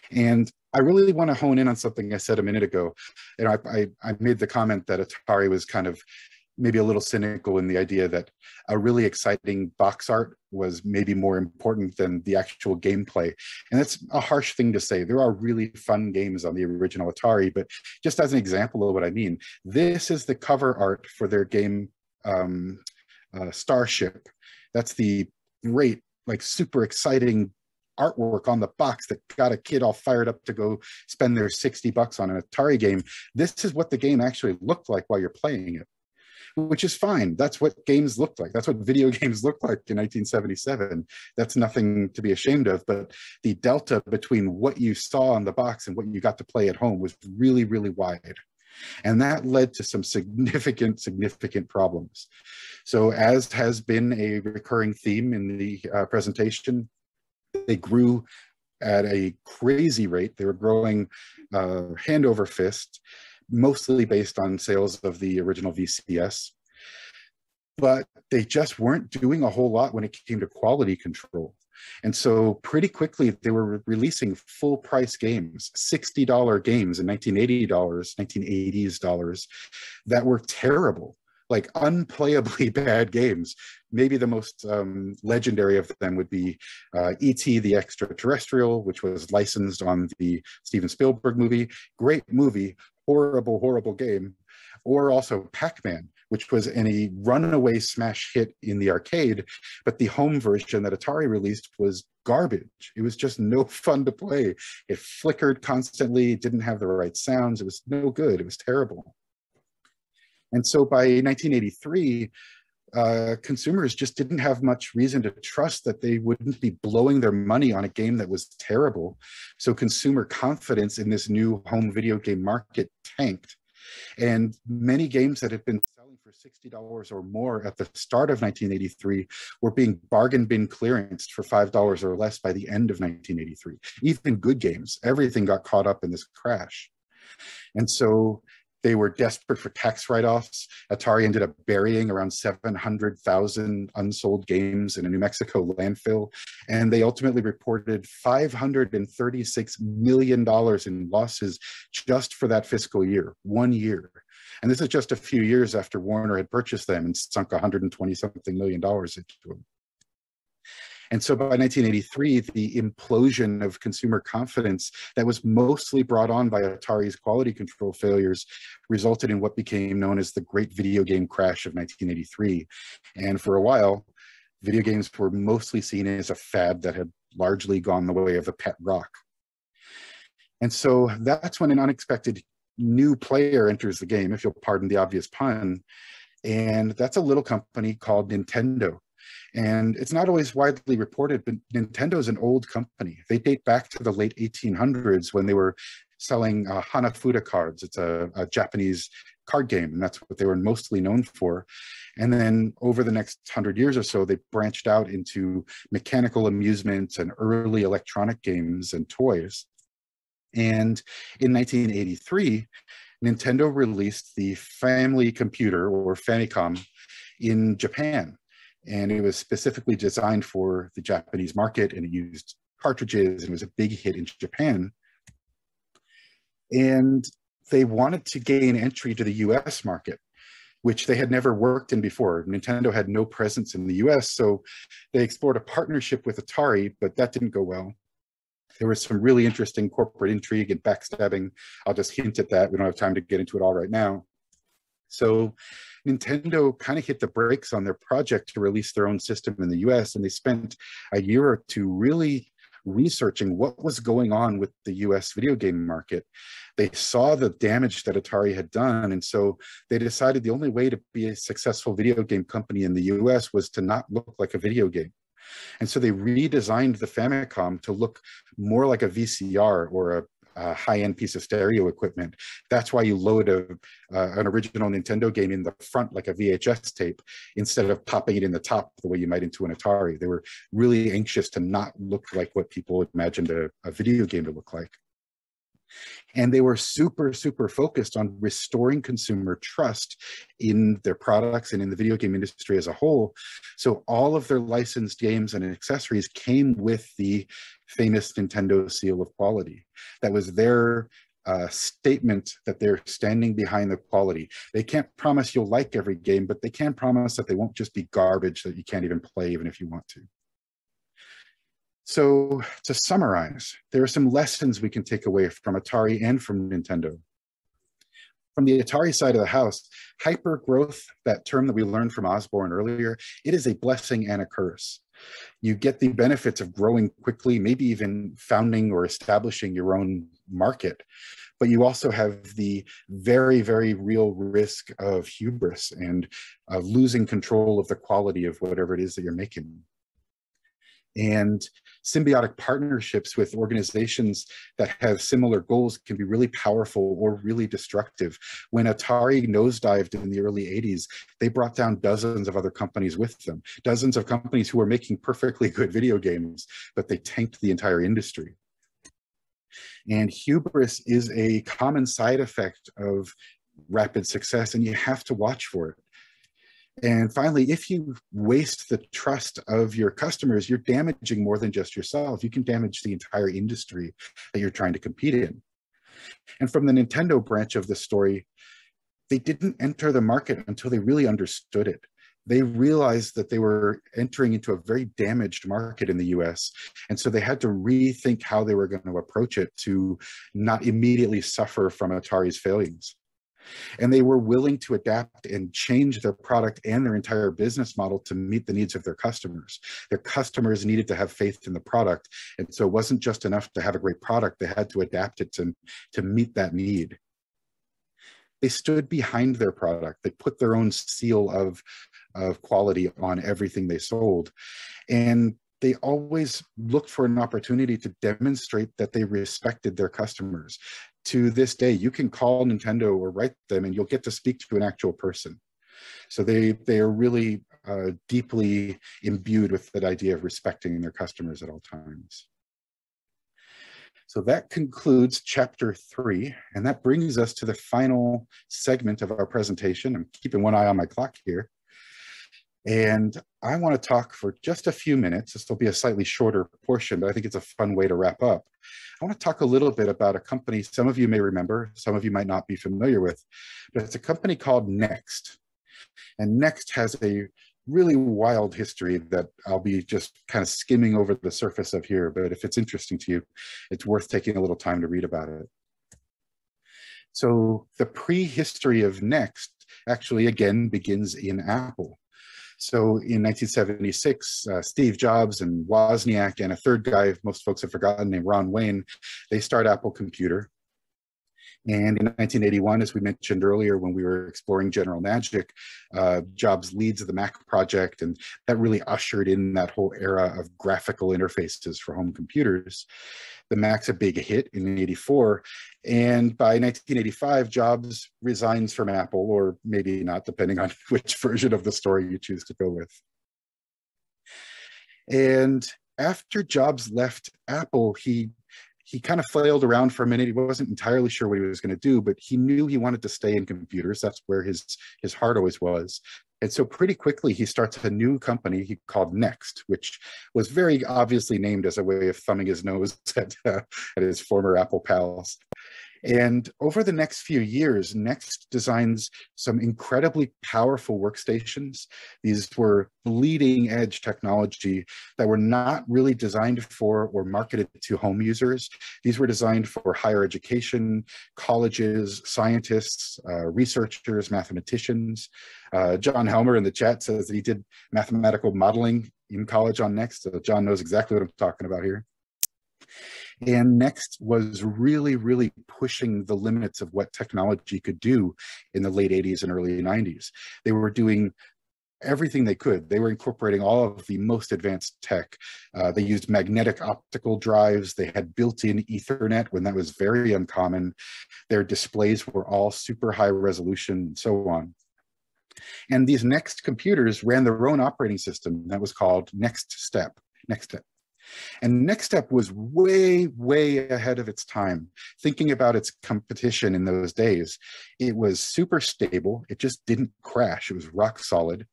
B: And I really want to hone in on something I said a minute ago. I made the comment that Atari was kind of maybe a little cynical in the idea that a really exciting box art was maybe more important than the actual gameplay. And that's a harsh thing to say. There are really fun games on the original Atari, but just as an example of what I mean, this is the cover art for their game Starship. That's the great, like super exciting artwork on the box that got a kid all fired up to go spend their $60 on an Atari game. This is what the game actually looked like while you're playing it, which is fine. That's what games looked like. That's what video games looked like in 1977. That's nothing to be ashamed of, but the delta between what you saw on the box and what you got to play at home was really, really wide. And that led to some significant problems. So as has been a recurring theme in the presentation, they grew at a crazy rate. They were growing hand over fist, mostly based on sales of the original VCS. But they just weren't doing a whole lot when it came to quality control. And so pretty quickly, they were releasing full price games, $60 games in 1980s dollars that were terrible, like unplayably bad games. Maybe the most legendary of them would be E.T. the Extraterrestrial, which was licensed on the Steven Spielberg movie. Great movie, horrible game. Or also Pac-Man, which was a runaway smash hit in the arcade, but the home version that Atari released was garbage. It was just no fun to play. It flickered constantly, it didn't have the right sounds, it was no good, it was terrible. And so by 1983, consumers just didn't have much reason to trust that they wouldn't be blowing their money on a game that was terrible. So consumer confidence in this new home video game market tanked. And many games that had been selling for $60 or more at the start of 1983 were being bargain bin clearanced for $5 or less by the end of 1983. Even good games, everything got caught up in this crash. And so they were desperate for tax write-offs. Atari ended up burying around 700,000 unsold games in a New Mexico landfill, and they ultimately reported $536 million in losses just for that fiscal year, 1 year. And this is just a few years after Warner had purchased them and sunk $120-something million into them. And so by 1983, the implosion of consumer confidence that was mostly brought on by Atari's quality control failures resulted in what became known as the Great Video Game Crash of 1983. And for a while, video games were mostly seen as a fad that had largely gone the way of the pet rock. And so that's when an unexpected new player enters the game, if you'll pardon the obvious pun, and that's a little company called Nintendo. And it's not always widely reported, but Nintendo is an old company. They date back to the late 1800s when they were selling Hanafuda cards. It's a Japanese card game, and that's what they were mostly known for. And then over the next 100 years or so, they branched out into mechanical amusements and early electronic games and toys. And in 1983, Nintendo released the Family Computer, or Famicom, in Japan. And it was specifically designed for the Japanese market, and it used cartridges, and it was a big hit in Japan. And they wanted to gain entry to the US market, which they had never worked in before. Nintendo had no presence in the US, so they explored a partnership with Atari, but that didn't go well. There was some really interesting corporate intrigue and backstabbing. I'll just hint at that. We don't have time to get into it all right now. So Nintendo kind of hit the brakes on their project to release their own system in the US, and they spent a year or two really researching what was going on with the US video game market. They saw the damage that Atari had done, and so they decided the only way to be a successful video game company in the US was to not look like a video game. And so they redesigned the Famicom to look more like a VCR or a high-end piece of stereo equipment. That's why you load an original Nintendo game in the front like a VHS tape instead of popping it in the top the way you might into an Atari. They were really anxious to not look like what people imagined a video game to look like. And they were super focused on restoring consumer trust in their products and in the video game industry as a whole. So all of their licensed games and accessories came with the famous Nintendo seal of quality. That was their statement that they're standing behind the quality. They can't promise you'll like every game, but they can promise that they won't just be garbage that you can't even play even if you want to. So to summarize, there are some lessons we can take away from Atari and from Nintendo. From the Atari side of the house, hypergrowth, that term that we learned from Osborne earlier, it is a blessing and a curse. You get the benefits of growing quickly, maybe even founding or establishing your own market, but you also have the very, very real risk of hubris and losing control of the quality of whatever it is that you're making. And symbiotic partnerships with organizations that have similar goals can be really powerful or really destructive. When Atari nosedived in the early 80s, they brought down dozens of other companies with them, dozens of companies who were making perfectly good video games, but they tanked the entire industry. And hubris is a common side effect of rapid success, and you have to watch for it. And finally, if you waste the trust of your customers, you're damaging more than just yourself. You can damage the entire industry that you're trying to compete in. And from the Nintendo branch of the story, they didn't enter the market until they really understood it. They realized that they were entering into a very damaged market in the US. And so they had to rethink how they were going to approach it to not immediately suffer from Atari's failings. And they were willing to adapt and change their product and their entire business model to meet the needs of their customers. Their customers needed to have faith in the product. And so it wasn't just enough to have a great product, they had to adapt it to meet that need. They stood behind their product. They put their own seal of quality on everything they sold. And they always looked for an opportunity to demonstrate that they respected their customers. To this day, you can call Nintendo or write them and you'll get to speak to an actual person. So they are really deeply imbued with that idea of respecting their customers at all times. So that concludes chapter 3, and that brings us to the final segment of our presentation. I'm keeping one eye on my clock here. And I want to talk for just a few minutes. This will be a slightly shorter portion, but I think it's a fun way to wrap up. I want to talk a little bit about a company some of you may remember, some of you might not be familiar with, but it's a company called Next. And Next has a really wild history that I'll be just kind of skimming over the surface of here, but if it's interesting to you, it's worth taking a little time to read about it. So the prehistory of Next actually, again, begins in Apple. So in 1976, Steve Jobs and Wozniak and a third guy most folks have forgotten named Ron Wayne, they start Apple Computer. And in 1981, as we mentioned earlier, when we were exploring General Magic, Jobs leads the Mac project, and that really ushered in that whole era of graphical interfaces for home computers. The Mac's a big hit in '84, and by 1985, Jobs resigns from Apple, or maybe not, depending on which version of the story you choose to go with. And after Jobs left Apple, he kind of flailed around for a minute. He wasn't entirely sure what he was going to do, but he knew he wanted to stay in computers. That's where his heart always was. And so pretty quickly, he starts a new company he called Next, which was very obviously named as a way of thumbing his nose at his former Apple pals. And over the next few years, Next designs some incredibly powerful workstations. These were bleeding edge technology that were not really designed for or marketed to home users. These were designed for higher education, colleges, scientists, researchers, mathematicians. John Helmer in the chat says that he did mathematical modeling in college on Next. So John knows exactly what I'm talking about here. And Next was really, really pushing the limits of what technology could do in the late 80s and early 90s. They were doing everything they could. They were incorporating all of the most advanced tech. They used magnetic optical drives. They had built-in Ethernet when that was very uncommon. Their displays were all super high resolution and so on. And these Next computers ran their own operating system that was called Next Step. And Next Step was way, way ahead of its time. Thinking about its competition in those days, it was super stable. It just didn't crash. It was rock solid.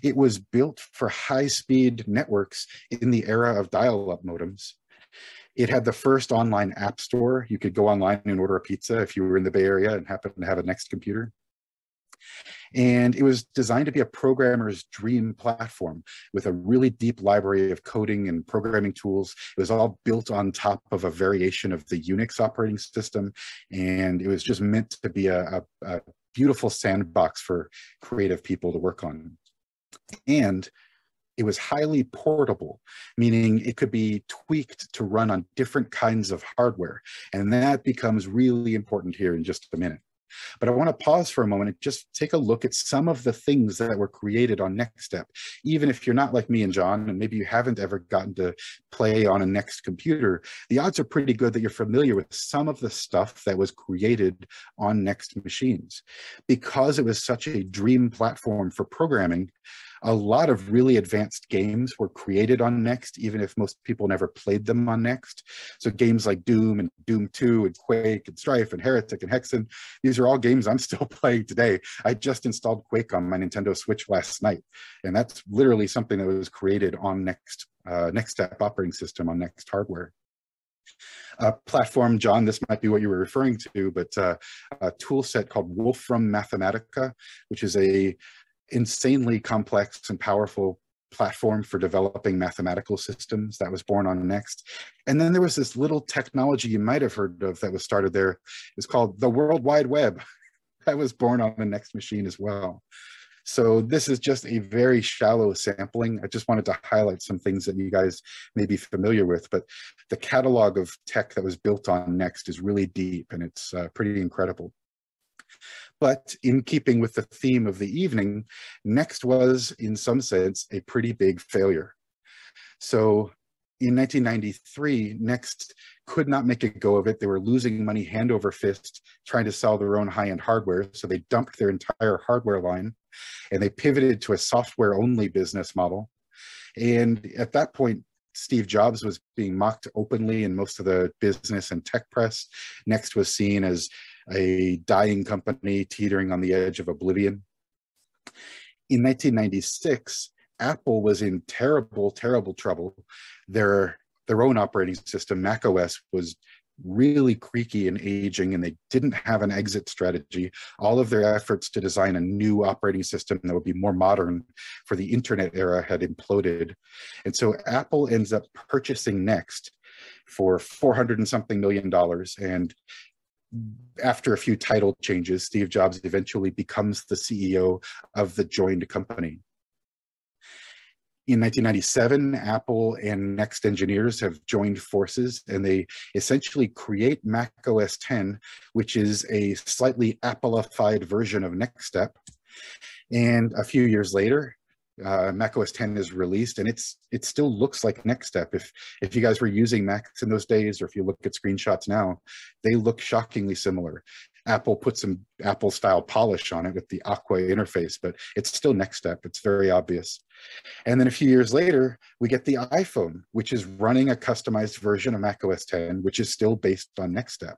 B: It was built for high-speed networks in the era of dial-up modems. It had the first online app store. You could go online and order a pizza if you were in the Bay Area and happened to have a Next computer. And it was designed to be a programmer's dream platform with a really deep library of coding and programming tools. It was all built on top of a variation of the Unix operating system. And it was just meant to be a beautiful sandbox for creative people to work on. And it was highly portable, meaning it could be tweaked to run on different kinds of hardware. And that becomes really important here in just a minute. But I want to pause for a moment and just take a look at some of the things that were created on NextStep. Even if you're not like me and John, and maybe you haven't ever gotten to play on a Next computer, the odds are pretty good that you're familiar with some of the stuff that was created on Next machines. Because it was such a dream platform for programming, a lot of really advanced games were created on Next, even if most people never played them on Next. So games like Doom and Doom 2 and Quake and Strife and Heretic and Hexen, these are all games I'm still playing today. I just installed Quake on my Nintendo Switch last night, and that's literally something that was created on NextStep operating system on Next hardware. Platform, John, this might be what you were referring to, but a tool set called Wolfram Mathematica, which is a insanely complex and powerful platform for developing mathematical systems that was born on Next. And then there was this little technology you might have heard of that was started there. It's called the World Wide Web. That was born on the Next machine as well. So this is just a very shallow sampling. I just wanted to highlight some things that you guys may be familiar with, but the catalog of tech that was built on Next is really deep, and it's pretty incredible. But in keeping with the theme of the evening, Next was, in some sense, a pretty big failure. So in 1993, Next could not make a go of it. They were losing money hand over fist trying to sell their own high-end hardware. So they dumped their entire hardware line and they pivoted to a software-only business model. And at that point, Steve Jobs was being mocked openly in most of the business and tech press. Next was seen as a dying company teetering on the edge of oblivion. In 1996, Apple was in terrible, terrible trouble. Their own operating system, macOS, was really creaky and aging, and they didn't have an exit strategy. All of their efforts to design a new operating system that would be more modern for the internet era had imploded. And so Apple ends up purchasing Next for $400 and something million. And after a few title changes, Steve Jobs eventually becomes the CEO of the joined company. In 1997, Apple and Next engineers have joined forces, and they essentially create Mac OS X, which is a slightly Appleified version of NextStep. And a few years later, Mac OS X is released, and it still looks like NextStep. If you guys were using Macs in those days, or if you look at screenshots now, they look shockingly similar. Apple put some Apple-style polish on it with the Aqua interface, but it's still NextStep. It's very obvious. And then a few years later, we get the iPhone, which is running a customized version of Mac OS X, which is still based on NextStep.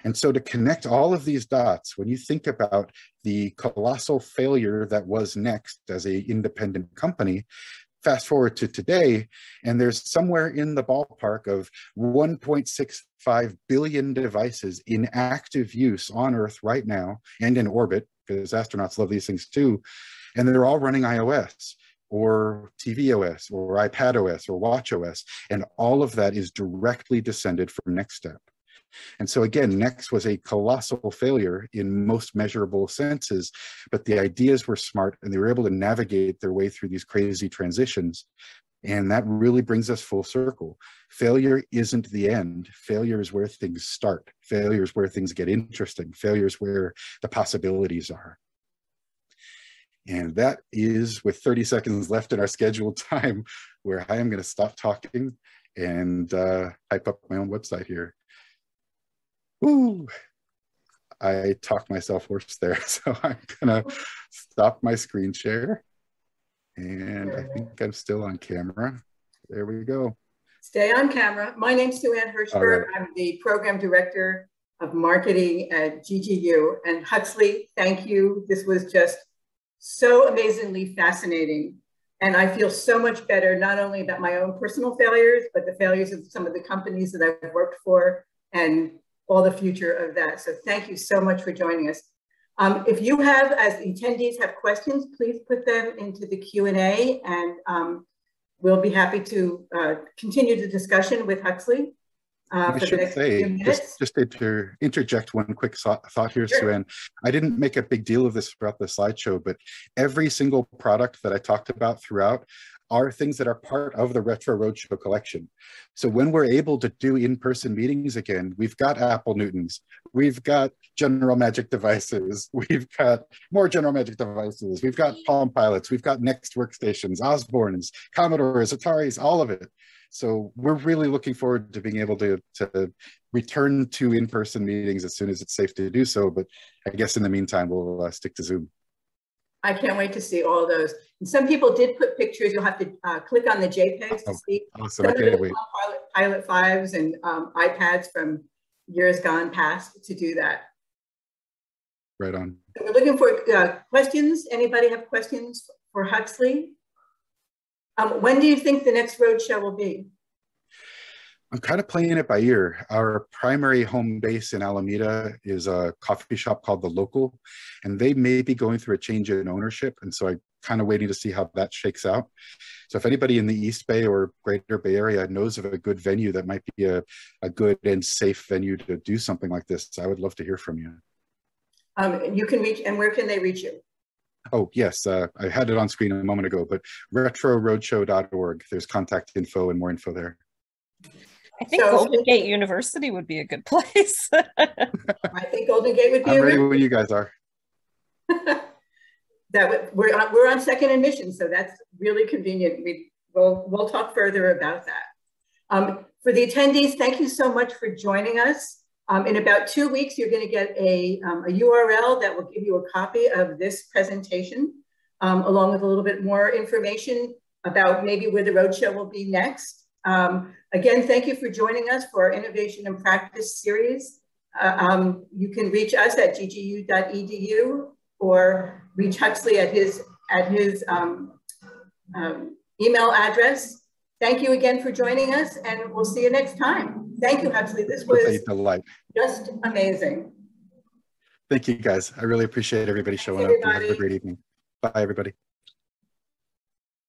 B: And so to connect all of these dots, when you think about the colossal failure that was Next as an independent company, fast forward to today, and there's somewhere in the ballpark of 1.65 billion devices in active use on Earth right now and in orbit, because astronauts love these things too, and they're all running iOS or tvOS or iPadOS or watchOS, and all of that is directly descended from NextStep. And so again, Next was a colossal failure in most measurable senses, but the ideas were smart and they were able to navigate their way through these crazy transitions. And that really brings us full circle. Failure isn't the end. Failure is where things start. Failure is where things get interesting. Failure is where the possibilities are. And that is, with 30 seconds left in our scheduled time, where I am going to stop talking and type up my own website here. Ooh, I talked myself hoarse there, so I'm gonna stop my screen share. And I think I'm still on camera. There we go.
C: Stay on camera. My name's Joanne Hershberg.
B: Right.
C: I'm the Program Director of Marketing at GGU. And Huxley, thank you. This was just so amazingly fascinating. And I feel so much better, not only about my own personal failures, but the failures of some of the companies that I've worked for and all the future of that. So thank you so much for joining us. If you have, as attendees have questions, please put them into the Q&A, and we'll be happy to continue the discussion with Huxley.
B: I should say, just to interject one quick thought here,
C: Sure.
B: Sue-Ann. I didn't make a big deal of this throughout the slideshow, but every single product that I talked about throughout are things that are part of the Retro Roadshow collection. So when we're able to do in-person meetings again, we've got Apple Newtons, we've got General Magic devices, we've got more General Magic devices, we've got Palm Pilots, we've got Next workstations, Osbornes, Commodores, Ataris, all of it. So we're really looking forward to being able to return to in-person meetings as soon as it's safe to do so. But I guess in the meantime, we'll stick to Zoom.
C: I can't wait to see all those. And some people did put pictures. You'll have to click on the JPEGs to see.
B: Awesome, I can't wait.
C: Pilot 5s and iPads from years gone past to do that.
B: Right on.
C: So we're looking for questions. Anybody have questions for Huxley? When do you think the next roadshow will be?
B: I'm kind of playing it by ear. Our primary home base in Alameda is a coffee shop called The Local, and they may be going through a change in ownership. And so I'm kind of waiting to see how that shakes out. So if anybody in the East Bay or Greater Bay Area knows of a good venue that might be a good and safe venue to do something like this, I would love to hear from you.
C: You can reach, and where can they reach you?
B: Oh, yes, I had it on screen a moment ago, but retroroadshow.org. There's contact info and more info there.
D: I think Golden Gate University would be a good place.
C: I think Golden Gate would be
B: I'm ready when you guys are.
C: We're on second admission, so that's really convenient. We'll talk further about that. For the attendees, thank you so much for joining us. In about 2 weeks, you're going to get a URL that will give you a copy of this presentation, along with a little bit more information about maybe where the roadshow will be next. Again, thank you for joining us for our Innovation and Practice series. You can reach us at ggU.edu or reach Huxley at his email address. Thank you again for joining us, and we'll see you next time. Thank you, Huxley. This was
B: a delight.
C: Just amazing.
B: Thank you, guys. I really appreciate everybody showing up. Have a great evening. Bye, everybody.